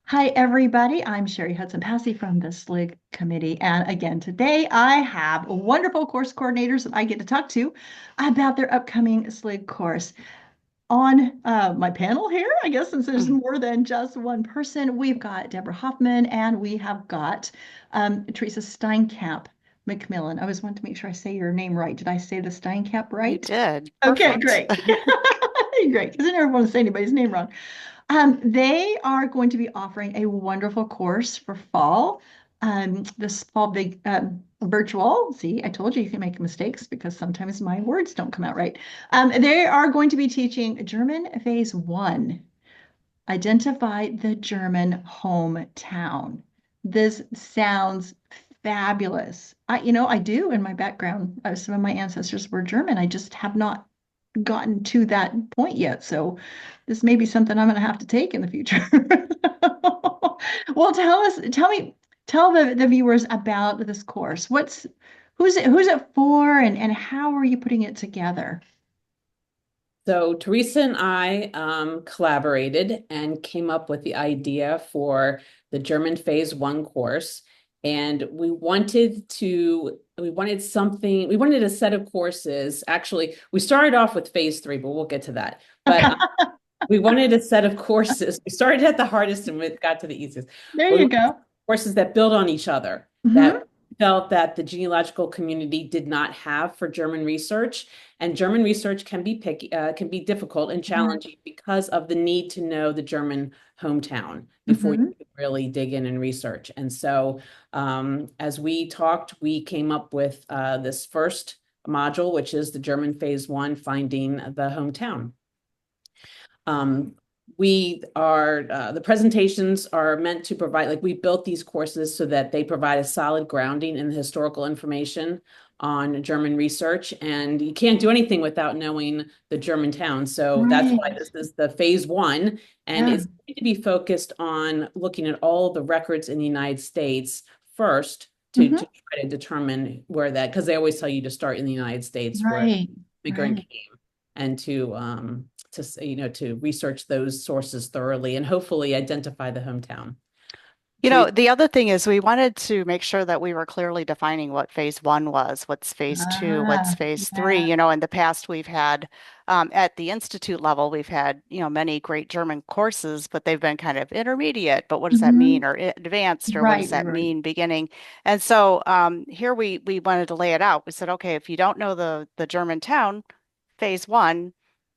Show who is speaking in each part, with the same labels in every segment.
Speaker 1: Hi, everybody. I'm Cheri Hudson-Passy from the SLIG committee. And again, today I have wonderful course coordinators that I get to talk to about their upcoming SLIG course. On my panel here, I guess since there's
Speaker 2: Mhm.
Speaker 1: more than just one person, we've got Debra Hoffman and we have got Teresa Steinkamp McMillin. I always want to make sure I say your name right. Did I say the Steinkamp
Speaker 2: You
Speaker 1: right?
Speaker 2: did.
Speaker 1: Okay,
Speaker 2: Perfect.
Speaker 1: great. Great, because I never want to say anybody's name wrong. They are going to be offering a wonderful course for fall. This fall big virtual. See, I told you you can make mistakes because sometimes my words don't come out right. They are going to be teaching German Phase 1. Identify the German hometown. This sounds fabulous. I do in my background. Some of my ancestors were German. I just have not gotten to that point yet. So this may be something I'm going to have to take in the future. Well, tell the viewers about this course. Who's it for and how are you putting it together?
Speaker 2: So Teresa and I collaborated and came up with the idea for the German Phase One course. And we wanted a set of courses. Actually, we started off with Phase Three, but we'll get to that. But we wanted a set of courses. We started at the hardest and we got to the easiest.
Speaker 1: There
Speaker 2: But we
Speaker 1: you
Speaker 2: wanted
Speaker 1: go.
Speaker 2: courses that build on each other, that
Speaker 1: Hmm.
Speaker 2: felt that the genealogical community did not have for German research. And German research can be can be difficult and challenging because of the need to know the German hometown before you
Speaker 1: Hmm.
Speaker 2: can really dig in and research. And so, as we talked, we came up with this first module, which is the German Phase One, Finding the Hometown. Um, the presentations are meant to provide, like we built these courses so that they provide a solid grounding in the historical information on German research. And you can't do anything without knowing the German town. So that's why
Speaker 1: Right.
Speaker 2: this is the phase one. And
Speaker 1: Yeah.
Speaker 2: it's going to be focused on looking at all the records in the United States first to
Speaker 1: Hmm.
Speaker 2: try to determine where that, because they always tell you to start in the United States where
Speaker 1: Right.
Speaker 2: immigrant
Speaker 1: Right.
Speaker 2: came and to research those sources thoroughly and hopefully identify the hometown. Teresa.
Speaker 3: The other thing is we wanted to make sure that we were clearly defining what phase one was, what's phase two, what's phase three.
Speaker 1: Yeah.
Speaker 3: In the past we've had at the institute level, we've had, many great German courses, but they've been kind of intermediate. But what does that
Speaker 1: Hmm.
Speaker 3: mean? Or advanced, or what does
Speaker 1: Right. Right.
Speaker 3: that
Speaker 1: Right.
Speaker 3: mean beginning? And so here we wanted to lay it out. We said, okay, if you don't know the German town, phase one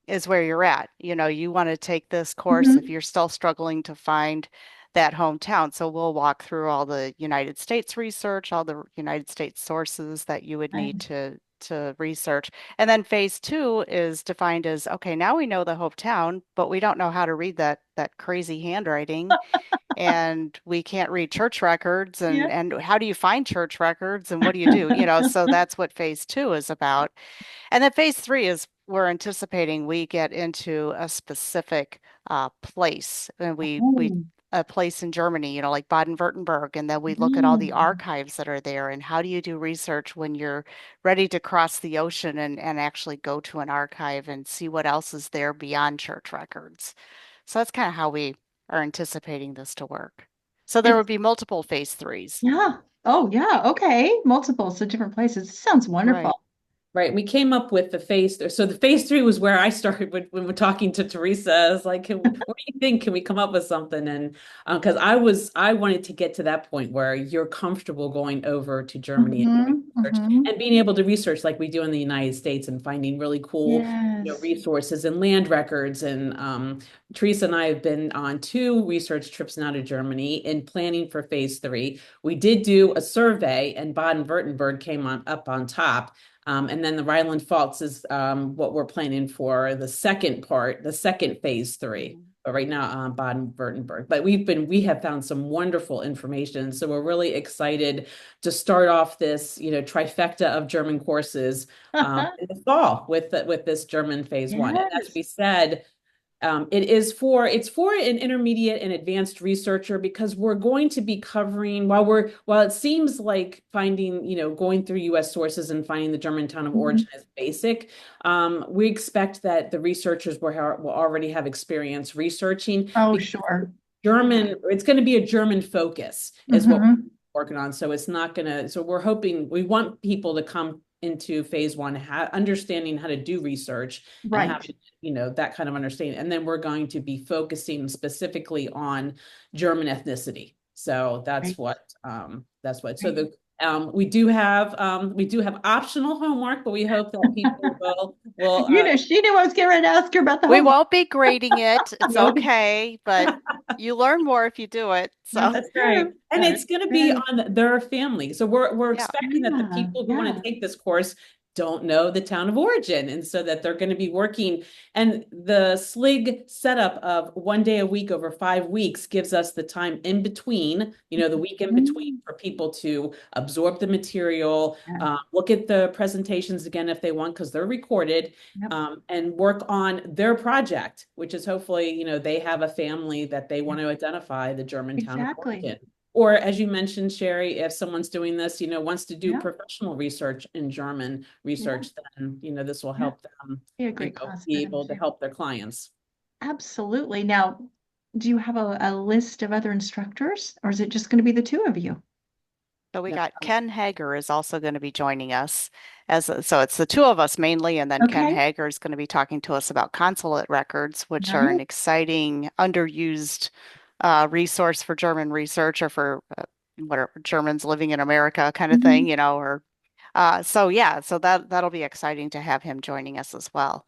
Speaker 3: is where you're at. You want to take this course if
Speaker 1: Hmm.
Speaker 3: you're still struggling to find that hometown. So we'll walk through all the United States research, all the United States sources that you would
Speaker 1: Right.
Speaker 3: need to research. And then phase two is defined as, okay, now we know the hometown, but we don't know how to read that crazy handwriting and we can't read church records
Speaker 1: Yeah.
Speaker 3: and how do you find church records and what do you do? So that's what phase two is about. And then phase three is we're anticipating we get into a specific place, and we
Speaker 1: Oh.
Speaker 3: a place in Germany, like Baden-Württemberg, and then we look at all the
Speaker 1: Mm.
Speaker 3: archives that are there, and how do you do research when you're ready to cross the ocean and actually go to an archive and see what else is there beyond church records. So that's kind of how we are anticipating this to work. So there
Speaker 1: It's
Speaker 3: would be multiple phase threes.
Speaker 1: yeah. Oh, yeah. Okay. Multiple, so different places. Sounds
Speaker 3: Right.
Speaker 1: wonderful.
Speaker 2: Right. We came up with the phase. So the phase three was where I started when we're talking to Teresa. I was like, what do you think? Can we come up with something? And because I wanted to get to that point where you're comfortable going over to Germany and doing
Speaker 1: Hmm.
Speaker 2: research
Speaker 1: Hmm.
Speaker 2: and being able to research like we do in the United States and finding really cool,
Speaker 1: Yes.
Speaker 2: resources and land records. And Teresa and I have been on two research trips now to Germany in planning for phase three. We did do a survey, and Baden-Württemberg came on up on top. And then the Rhineland Faults is what we're planning for the second part, the second phase three.
Speaker 3: Mhm.
Speaker 2: But right now, Baden-Württemberg. But we have found some wonderful information. So we're really excited to start off this, trifecta of German courses in the fall with this German phase one. And as
Speaker 1: Yes.
Speaker 2: we said, it's for an intermediate and advanced researcher because we're going to be covering while it seems like finding, going through US sources and finding the German town of
Speaker 1: Mhm.
Speaker 2: origin is basic. We expect that the researchers will already have experience researching
Speaker 1: Oh,
Speaker 2: because
Speaker 1: sure.
Speaker 2: German, it's going to be a German focus is what we're working on. So it's not going to, so we're hoping, we want people to come into phase one, understanding how to do research and
Speaker 1: Right.
Speaker 2: having, that kind of understanding. And then we're going to be focusing specifically on German ethnicity. So
Speaker 1: Right.
Speaker 2: so we do have optional homework, but we hope that people will
Speaker 1: She knew I was getting ready to ask her about the
Speaker 3: We
Speaker 1: homework.
Speaker 3: won't be grading it. It's
Speaker 2: we'll be
Speaker 3: okay, but you learn more if you do it. So,
Speaker 1: That's
Speaker 2: That's right.
Speaker 1: true.
Speaker 2: And
Speaker 1: That's
Speaker 2: it's going to be
Speaker 1: true.
Speaker 2: on their family. So we're
Speaker 3: yeah.
Speaker 2: expecting that the
Speaker 1: Yeah.
Speaker 2: people who want
Speaker 1: Yeah.
Speaker 2: to take this course don't know the town of origin. And so that they're going to be working. And the SLIG setup of 1 day a week over 5 weeks gives us the time in between, the week in between
Speaker 1: Mhm.
Speaker 2: for people to absorb the material,
Speaker 1: Yeah.
Speaker 2: look at the presentations again if they want, because they're recorded,
Speaker 1: Yep.
Speaker 2: and work on their project, which is hopefully, they have a family that they want to identify the German town of
Speaker 1: Exactly.
Speaker 2: origin. Or as you mentioned, Cheri, if someone's doing this, wants to do
Speaker 1: Yeah.
Speaker 2: professional research in German
Speaker 1: Yeah.
Speaker 2: research, then, this will
Speaker 1: Yeah.
Speaker 2: help them,
Speaker 1: Be a great class for
Speaker 2: be
Speaker 1: them
Speaker 2: able to
Speaker 1: too.
Speaker 2: help their clients.
Speaker 1: Absolutely. Now, do you have a list of other instructors, or is it just going to be the two of you?
Speaker 3: So we
Speaker 2: No.
Speaker 3: got Ken Hager is also going to be joining us so it's the two of us mainly, and then Ken
Speaker 1: Okay.
Speaker 3: Hager is going to be talking to us about consulate records, which are an
Speaker 1: Nice.
Speaker 3: exciting, underused resource for German research or for whatever Germans living in America kind of thing,
Speaker 1: Mhm.
Speaker 3: or so yeah, so that'll be exciting to have him joining us as well.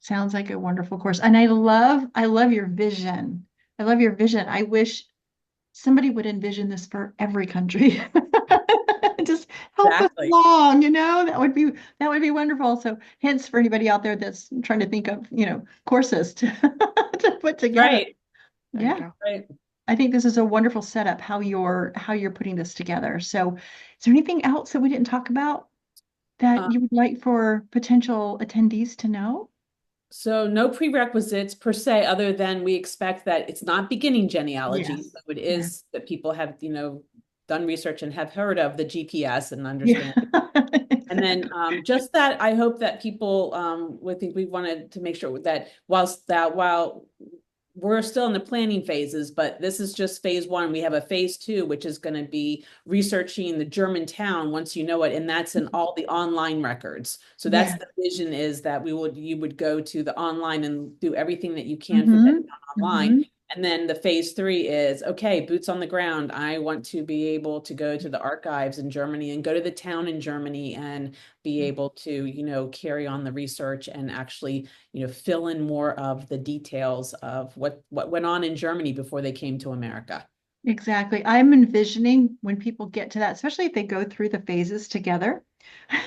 Speaker 1: Sounds like a wonderful course. And I love your vision. I love your vision. I wish somebody would envision this for every country. Just help us
Speaker 2: Exactly.
Speaker 1: along, that would be wonderful. So hence for anybody out there that's trying to think of, courses to, to put together.
Speaker 2: Right.
Speaker 3: There you
Speaker 1: Yeah.
Speaker 3: go.
Speaker 2: Right.
Speaker 1: I think this is a wonderful setup, how you're putting this together. So is there anything else that we didn't talk about that
Speaker 2: Um,
Speaker 1: you would like for potential attendees to know?
Speaker 2: So no prerequisites per se, other than we expect that it's not beginning genealogy.
Speaker 1: Yes.
Speaker 2: So it
Speaker 1: Yeah.
Speaker 2: is that people have, done research and have heard of the GPS and
Speaker 1: Yeah.
Speaker 2: understand. And then just that I hope that people would think we wanted to make sure that while we're still in the planning phases, but this is just phase one. We have a phase two, which is going to be researching the German town once you know it, and that's in all the online records. So that's
Speaker 1: Yeah.
Speaker 2: the vision, is that you would go to the online and do everything that you can for that
Speaker 1: Mm-hmm.
Speaker 2: town online.
Speaker 1: Mm-hmm.
Speaker 2: And then the phase three is, okay, boots on the ground. I want to be able to go to the archives in Germany and go to the town in Germany and be able to, carry on the research and actually, fill in more of the details of what went on in Germany before they came to America.
Speaker 1: Exactly. I'm envisioning when people get to that, especially if they go through the phases together.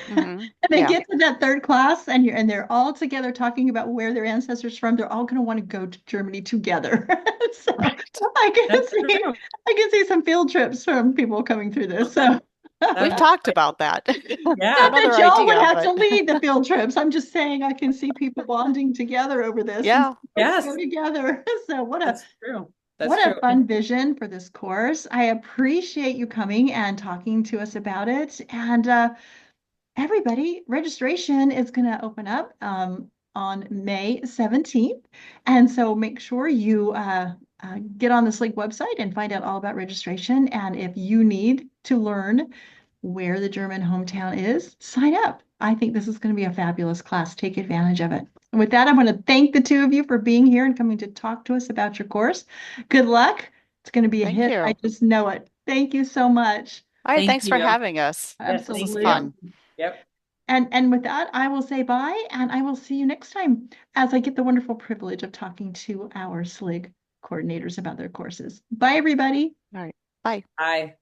Speaker 3: Hmm.
Speaker 1: And they
Speaker 3: Yeah.
Speaker 1: get to that third class and they're all together talking about where their ancestors from. They're all going to want to go to Germany together. So
Speaker 3: Right.
Speaker 2: That's true.
Speaker 1: I can see some field trips from people coming through this. So
Speaker 3: We've
Speaker 2: That's
Speaker 3: talked about that.
Speaker 2: yeah.
Speaker 1: not that
Speaker 3: Another
Speaker 1: y'all would
Speaker 3: idea,
Speaker 1: have to
Speaker 3: but
Speaker 1: lead the field trips. I'm just saying I can see people bonding together over this and
Speaker 3: yeah.
Speaker 1: let's go
Speaker 2: Yes,
Speaker 1: together. So
Speaker 2: that's true. That's
Speaker 1: what
Speaker 2: true.
Speaker 1: a fun vision for this course. I appreciate you coming and talking to us about it. And everybody, registration is going to open up on May 17th. And so make sure you get on this link website and find out all about registration. And if you need to learn where the German hometown is, sign up. I think this is going to be a fabulous class. Take advantage of it. And with that, I want to thank the two of you for being here and coming to talk to us about your course. Good luck. It's going to be a
Speaker 3: Thank
Speaker 1: hit. I
Speaker 3: you.
Speaker 1: just know it. Thank you so much.
Speaker 3: All right.
Speaker 2: Thank
Speaker 3: Thanks for
Speaker 2: you.
Speaker 3: having us.
Speaker 2: Yes,
Speaker 3: This is
Speaker 2: thank
Speaker 1: Absolutely.
Speaker 2: you.
Speaker 3: fun.
Speaker 2: Yep.
Speaker 1: And with that, I will say bye, and I will see you next time as I get the wonderful privilege of talking to our SLIG coordinators about their courses. Bye, everybody.
Speaker 3: All right. Bye.
Speaker 2: Bye.